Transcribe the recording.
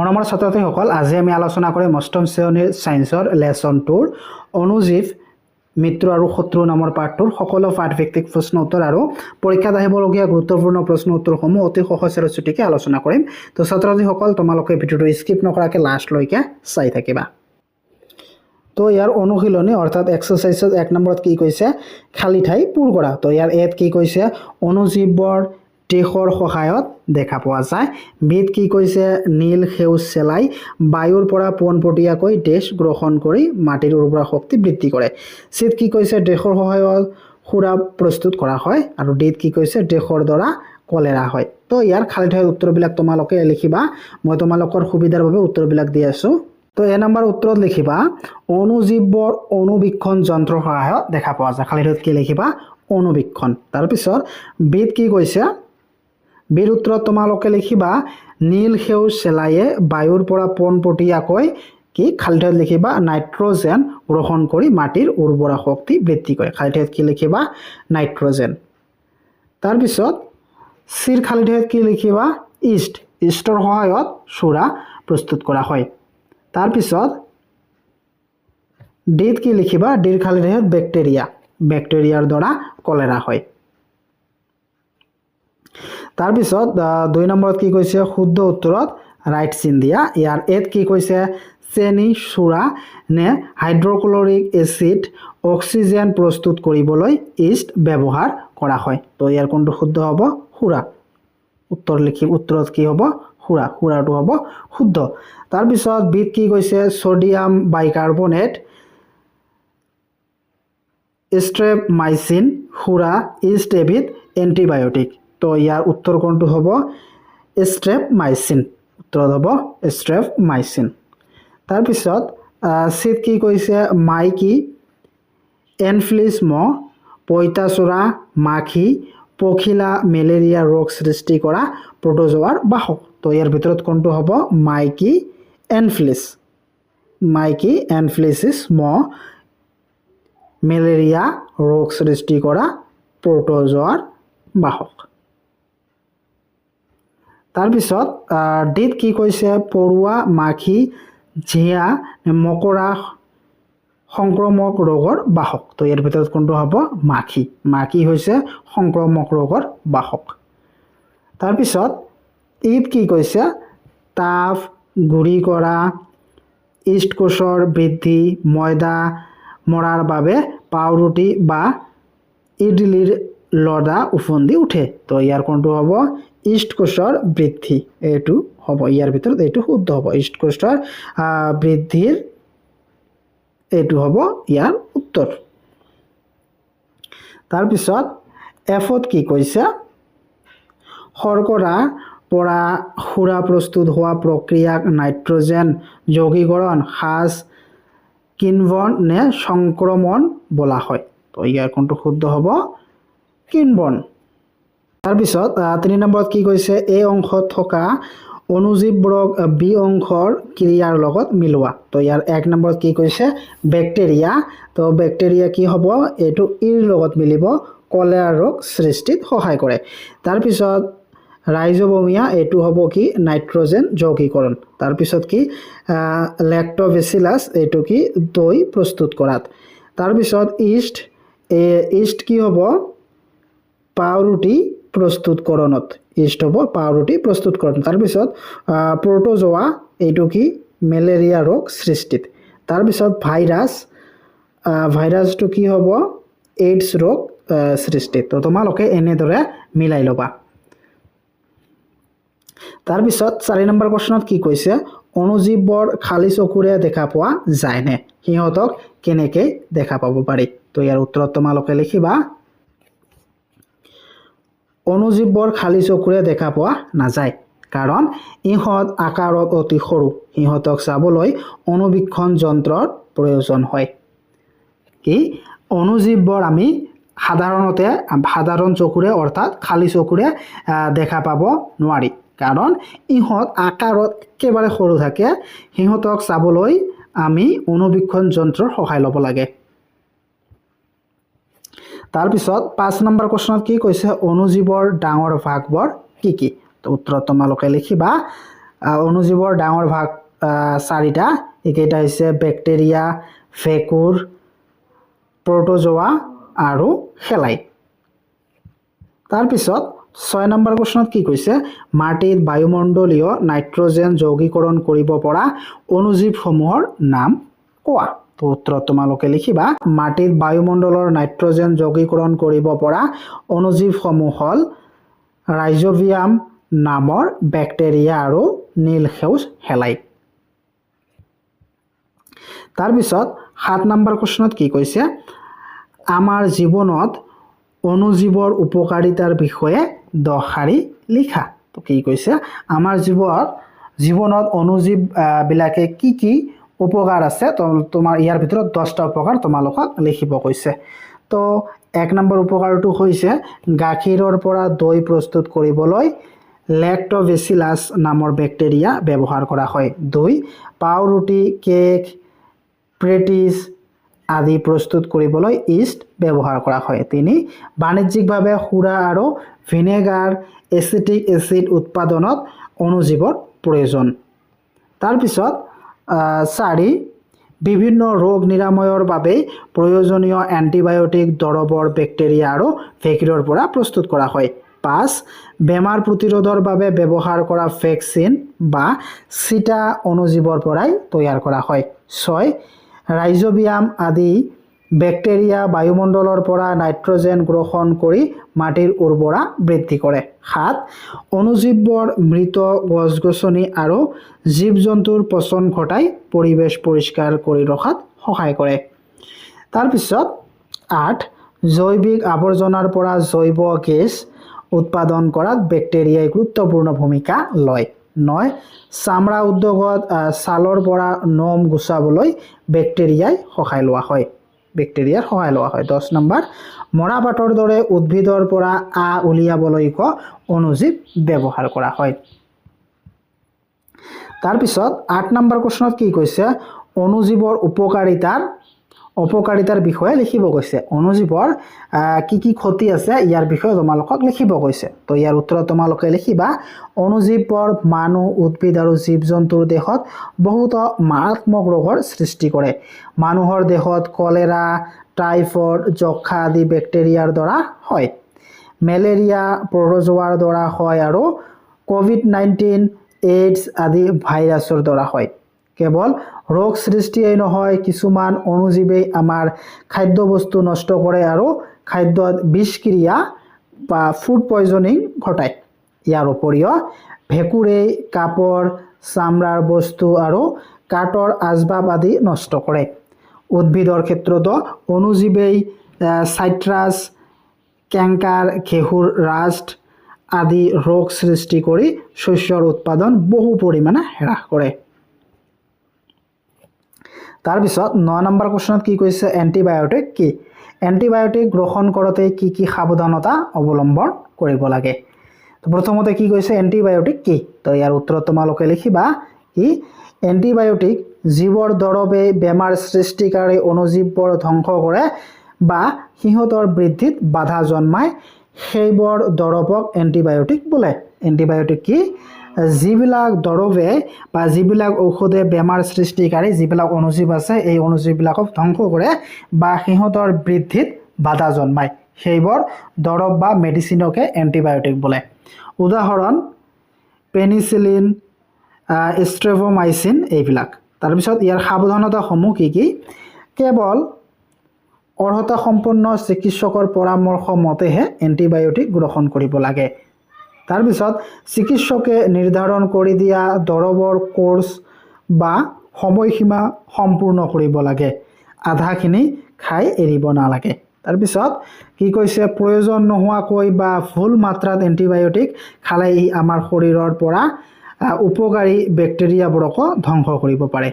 মৰমৰ ছাত্ৰ-ছাত্ৰীসকল, আজি আমি আলোচনা কৰিম অষ্টম শ্ৰেণীৰ সায়েন্সৰ লেসন 2 অনুজীৱ মিত্ৰ আৰু শত্ৰু নামৰ পাঠটোৰ সকলো পাঠভিত্তিক প্ৰশ্ন উত্তৰ আৰু পৰীক্ষাত আহিবলগীয়া গুৰুত্বপূৰ্ণ প্ৰশ্ন উত্তৰসমূহ অতি সহজ আৰু চুটিকে আলোচনা কৰিম। তো ছাত্ৰ-ছাত্ৰীসকল, তোমালোকে ভিডিঅটো স্কিপ নকৰাকৈ লাষ্ট লৈকে চাই থাকিবা। তো ইয়াৰ অনুশীলনী অৰ্থাৎ এক্সাৰসাইজত 1 নম্বৰত কি কৈছে, খালি ঠাই পূৰ কৰা। তো ইয়াৰ এত কি কৈছে, অনুজীৱৰ দেশৰ সহায়ত দেখা পোৱা যায়। বিত কি কৈছে, নীল সেউজ চেলাই বায়ুৰ পৰা পোনপটীয়াকৈ দেশ গ্ৰহণ কৰি মাটিৰ উৰ্বৰা শক্তি বৃদ্ধি কৰে। চিত কি কৈছে, দেশৰ সহায়ত সুৰা প্ৰস্তুত কৰা হয়। আৰু ডিত কি কৈছে, দেশৰ দ্বাৰা কলেৰা হয়। তো ইয়াৰ খালি ঠাইৰ উত্তৰবিলাক তোমালোকে লিখিবা। মই তোমালোকৰ সুবিধাৰ বাবে উত্তৰবিলাক দি আছো। তো এ নম্বৰ উত্তৰত লিখিবা, অনুজীৱৰ অনুবীক্ষণ যন্ত্ৰৰ সহায়ত দেখা পোৱা যায়। খালি ঠাইত কি লিখিবা, অনুবীক্ষণ। তাৰপিছত বিত কি কৈছে, বিৰ উত্তৰত তোমালোকে লিখিবা, নীল সেউজ চেলাইয়ে বায়ুৰ পৰা পোনপটীয়াকৈ কি খালি ঠাইত লিখিবা, নাইট্ৰজেন গ্ৰহণ কৰি মাটিৰ উৰ্বৰা শক্তি বৃদ্ধি কৰে। খালি ঠাইত কি লিখিবা, নাইট্ৰজেন। তাৰপিছত চিৰ খালি ঠাইত কি লিখিবা, ইষ্ট। ইষ্টৰ সহায়ত সুৰা প্ৰস্তুত কৰা হয়। তাৰপিছত ডিত কি লিখিবা, ডিৰ খালি ঠাইত বেক্টেৰিয়া। বেক্টেৰিয়াৰ দ্বাৰা কলেৰা হয়। তাৰপিছত 2 নম্বৰত কি কৈছে, শুদ্ধ উত্তৰত ৰাইট চিন দিয়া। ইয়াৰ এত কি কৈছে, চেনি সুৰা নে হাইড্ৰক্লৰিক এচিড অক্সিজেন প্ৰস্তুত কৰিবলৈ ইষ্ট ব্যৱহাৰ কৰা হয়। তো ইয়াৰ কোনটো শুদ্ধ হ'ব, সুৰা। উত্তৰত কি হ'ব, সুৰা। সুৰাটো হ'ব শুদ্ধ। তাৰপিছত বিত কি কৈছে, ছডিয়াম বাইকাৰ্বনেট ষ্ট্ৰেপমাইচিন সুৰা ইষ্ট এবিধ এন্টিবায়টিক। তো ইয়াৰ উত্তৰ কোনটো হ'ব, ষ্ট্ৰেপমাইচিন। উত্তৰত হ'ব ষ্ট্ৰেপমাইচিন। তাৰপিছত চিত কি কৈছে, মাইকী এনফ্লিছ মহ পইতাচোৰা মাখি পখিলা মেলেৰিয়া ৰোগ সৃষ্টি কৰা প্ৰটোজোৱাৰ বাহক। তো ইয়াৰ ভিতৰত কোনটো হ'ব, মাইকী এনফ্লিছ। মাইকী এনফ্লিছিছ মহ মেলেৰিয়া ৰোগ সৃষ্টি কৰা প্ৰটোজোৱাৰ বাহক। তাৰপিছত ডিত কি কৈছে, পৰুৱা মাখি ঝিয়া মকৰা সংক্ৰমক ৰোগৰ বাহক। তো ইয়াৰ ভিতৰত কোনটো হ'ব, মাখি। মাখি হৈছে সংক্ৰমক ৰোগৰ বাহক। তাৰপিছত ইত কি কৈছে, তাপ গুৰি কৰা ইষ্ট কোষৰ বৃদ্ধি ময়দা মৰাৰ বাবে পাউৰুটি বা ইডলিৰ লডা উফন্দি উঠে। তো ইয়াৰ কোনটো হ'ব, ইষ্ট কোষৰ বৃদ্ধি। এইটো হ'ব, ইয়াৰ ভিতৰত এইটো শুদ্ধ হ'ব। ইষ্ট কোষৰ বৃদ্ধিৰ এইটো হ'ব ইয়াৰ উত্তৰ। তাৰপিছত এফত কি কৈছে, শৰ্কৰাৰ পৰা সুৰা প্ৰস্তুত হোৱা প্ৰক্ৰিয়াক নাইট্ৰজেন যৌগীকৰণ হ্ৰাস কিণ্বন নে সংক্ৰমণ বোলা হয়। তো ইয়াৰ কোনটো শুদ্ধ হ'ব, কিণ্বন। তাৰপিছত 3 নম্বৰত কি কৈছে, এই অংশত থকা অনুজীৱবোৰক বি অংশৰ ক্ৰিয়াৰ লগত মিলোৱা। তো ইয়াৰ 1 নম্বৰত কি কৈছে, বেক্টেৰিয়া। তো বেক্টেৰিয়া কি হ'ব, এইটো ইৰ লগত মিলিব, কলেৰা ৰোগ সৃষ্টিত সহায় কৰে। তাৰপিছত ৰাইজোবমিয়া, এইটো হ'ব কি, নাইট্ৰজেন যৌগীকৰণ। তাৰপিছত কি, লেক্টোবেচিলাছ, এইটো কি, দৈ প্ৰস্তুত কৰাত। তাৰপিছত ইষ্ট, ইষ্ট কি হ'ব, পাউৰুটি প্ৰস্তুতকৰণত। ইষ্ট হ'ব পাউৰুটি প্ৰস্তুতকৰণ। তাৰপিছত প্ৰটোজোৱা, এইটো কি, মেলেৰিয়া ৰোগ সৃষ্টিত। তাৰপিছত ভাইৰাছ, ভাইৰাছটো কি হ'ব, এইডছ ৰোগ সৃষ্টিত। তো তোমালোকে এনেদৰে মিলাই ল'বা। তাৰপিছত 4 নম্বৰ প্ৰশ্নত কি কৈছে, অনুজীৱৰ খালী চকুৰে দেখা পোৱা যায়নে, সিহঁতক কেনেকৈ দেখা পাব পাৰি। তো ইয়াৰ উত্তৰত তোমালোকে লিখিবা, অনুজীৱৰ খালী চকুৰে দেখা পোৱা নাযায়, কাৰণ ইহঁত আকাৰত অতি সৰু। সিহঁতক চাবলৈ অনুবীক্ষণ যন্ত্ৰৰ প্ৰয়োজন হয়। কি, অনুজীৱৰ আমি সাধাৰণ চকুৰে অৰ্থাৎ খালী চকুৰে দেখা পাব নোৱাৰি, কাৰণ ইহঁত আকাৰত একেবাৰে সৰু থাকে। সিহঁতক চাবলৈ আমি অনুবীক্ষণ যন্ত্ৰৰ সহায় ল'ব লাগে। তাৰপিছত 5 নম্বৰ প্ৰশ্নত কি কৈছে, অনুজীৱৰ ডাঙৰ ভাগবোৰ কি কি। তো উত্তৰত তোমালোকে লিখিবা, অণুজীৱৰ ডাঙৰ ভাগ চাৰিটা এইকেইটা হৈছে বেক্টেৰিয়া ভেকুৰ প্ৰটোজোৱা আৰু শেলাই তাৰপিছত 6 নম্বৰ প্ৰশ্নত কি কৈছে মাটিত বায়ুমণ্ডলীয় নাইট্ৰজেন যৌগীকৰণ কৰিব পৰা অণুজীৱসমূহৰ নাম কোৱা তো উত্তৰত তোমালোকে লিখিবা মাটিত বায়ুমণ্ডলৰ নাইট্ৰজেন যৌগীকৰণ কৰিব পৰা অণুজীৱসমূহ হ'ল ৰাইজোবিয়াম নামৰ বেক্টেৰিয়া আৰু নীলসেউজ শেলাই তাৰপিছত 7 নম্বৰ প্ৰশ্নত কি কৈছে আমাৰ জীৱনত অণুজীৱৰ উপকাৰিতাৰ বিষয়ে 10 শাৰী লিখা তো কি কৈছে আমাৰ জীৱনত অণুজীৱ বিলাকে কি উপকাৰ আছে তো তোমাৰ ইয়াৰ ভিতৰত 10টা উপকাৰ তোমালোকক লিখিব কৈছে তো 1 নম্বৰ উপকাৰটো হৈছে গাখীৰৰ পৰা দৈ প্ৰস্তুত কৰিবলৈ লেক্টোবেচিলাছ নামৰ বেক্টেৰিয়া ব্যৱহাৰ কৰা হয় 2 পাউৰুটি কেক প্ৰেটিছ আদি প্ৰস্তুত কৰিবলৈ ইষ্ট ব্যৱহাৰ কৰা হয় 3 বাণিজ্যিকভাৱে সুৰা আৰু ভিনেগাৰ এচিটিক এচিড উৎপাদনত অণুজীৱৰ প্ৰয়োজন তাৰ পিছত 4 বিভিন্ন ৰোগ নিৰাময়ৰ বাবে প্ৰয়োজনীয় এন্টিবায়োটিক দৰৱৰ বেক্টেৰিয়া আৰু ভেকুৰৰ পৰা প্ৰস্তুত কৰা হয় 5 বেমাৰ প্ৰতিৰোধৰ বাবে ব্যৱহাৰ কৰা ভেকচিন বা চিটা অণুজীৱৰ পৰাই তৈয়াৰ কৰা হয় 6 ৰাইজোবিয়াম আদি বেক্টেৰিয়া বায়ুমণ্ডলৰ পৰা নাইট্ৰজেন গ্ৰহণ কৰি মাটিৰ উৰ্বৰা বৃদ্ধি কৰে 7 অণুজীৱৰ মৃত গছ-গছনি আৰু জীৱ-জন্তুৰ পচন ঘটাই পৰিবেশ পৰিষ্কাৰ কৰি ৰখাত সহায় কৰে তাৰ পিছত 8 জৈৱিক আৱৰ্জনাৰ পৰা জৈৱ গেছ উৎপাদন কৰাত বেক্টেৰিয়াই গুৰুত্বপূৰ্ণ ভূমিকা লয় 9 চামৰা উদ্যোগত ছালৰ পৰা নোম গুচাবলৈ বেক্টেৰিয়াৰ সহায় লোৱা হয় 10 নম্বৰ মৰাপাটৰ দৰে উদ্ভিদৰ পৰা উলিয়াবলৈ অণুজীৱ ব্যৱহাৰ কৰা হয় তাৰ পিছত 8 নম্বৰ প্ৰশ্নত কি কৈছে অণুজীৱৰ অপকাৰিতাৰ বিষয়ে লিখিব কৈছে অণুজীৱৰ কি ক্ষতি আছে ইয়াৰ বিষয়ে তোমালোকক লিখিব কৈছে তো ইয়াৰ উত্তৰত তোমালোকে লিখিবা অণুজীৱৰ মানুহ উদ্ভিদ আৰু জীৱ-জন্তুৰ দেহত বহুত মাৰাত্মক ৰোগৰ সৃষ্টি কৰে মানুহৰ দেহত কলেৰা টাইফয়েড যক্ষা আদি বেক্টেৰিয়াৰ দ্বাৰা হয় মেলেৰিয়া প্ৰটোজোৱাৰ দ্বাৰা হয় আৰু কোভিড-19 এইডছ আদি ভাইৰাছৰ দ্বাৰা হয় কেৱল ৰোগ সৃষ্টিয়েই নহয় কিছুমান অণুজীৱে আমাৰ খাদ্যবস্তু নষ্ট কৰে আৰু খাদ্যত বিষক্ৰিয়া বা ফুড পয়জনিং ঘটায় ইয়াৰ উপৰিও ভেকুৰে কাপড় চামৰাৰ বস্তু আৰু কাঠৰ আচবাব আদি নষ্ট কৰে উদ্ভিদৰ ক্ষেত্ৰতো অণুজীৱে সাইট্ৰাছ কেংকাৰ ঘেঁহুৰ ৰাষ্ট আদি ৰোগ সৃষ্টি কৰি শস্যৰ উৎপাদন বহু পৰিমাণে হ্ৰাস কৰে তাৰ পিছত 9 নম্বৰ প্ৰশ্নত কি কৈছে এন্টিবায়োটিক কি এন্টিবায়োটিক গ্ৰহণ কৰোঁতে কি সাৱধানতা অৱলম্বন কৰিব লাগে তো প্ৰথমতে কি কৈছে এন্টিবায়োটিক কি তো ইয়াৰ উত্তৰত তোমালোকে লিখিবা কি এন্টিবায়োটিক জীৱৰ দৰৱে বেমাৰ সৃষ্টিকাৰী অণুজীৱৰ ধ্বংস কৰে বা সিহঁতৰ বৃদ্ধিত বাধা জন্মায় সেইবোৰ দৰৱক এন্টিবায়োটিক বোলে এন্টিবায়োটিক কি যিবিলাক দৰৱে বা যিবিলাক ঔষধে বেমাৰ সৃষ্টিকাৰী যিবিলাক অণুজীৱ আছে এই অণুজীৱবিলাকক ধ্বংস কৰে বা সিহঁতৰ বৃদ্ধিত বাধা জন্মায় সেইবোৰ দৰৱ বা মেডিচিনকে এন্টিবায়োটিক বোলে উদাহৰণ পেনিচিলিন ষ্ট্ৰেভোমাইচিন এইবিলাক তাৰপিছত ইয়াৰ সাৱধানতাসমূহ কি কেৱল অৰ্হতা সম্পন্ন চিকিৎসকৰ পৰামৰ্শ মতেহে এন্টিবায়োটিক গ্ৰহণ কৰিব লাগে তাৰপিছত চিকিৎসকে নিৰ্ধাৰণ কৰি দিয়া দৰৱৰ কোৰ্স বা সময়সীমা সম্পূৰ্ণ কৰিব লাগে আধাখিনি খাই এৰিব নালাগে তাৰপিছত কি কৈছে প্ৰয়োজন নোহোৱাকৈ বা ভুল মাত্ৰাত এন্টিবায়োটিক খালে ই আমাৰ শৰীৰৰ পৰা উপকাৰী বেক্টেৰিয়াবোৰক ধ্বংস কৰিব পাৰে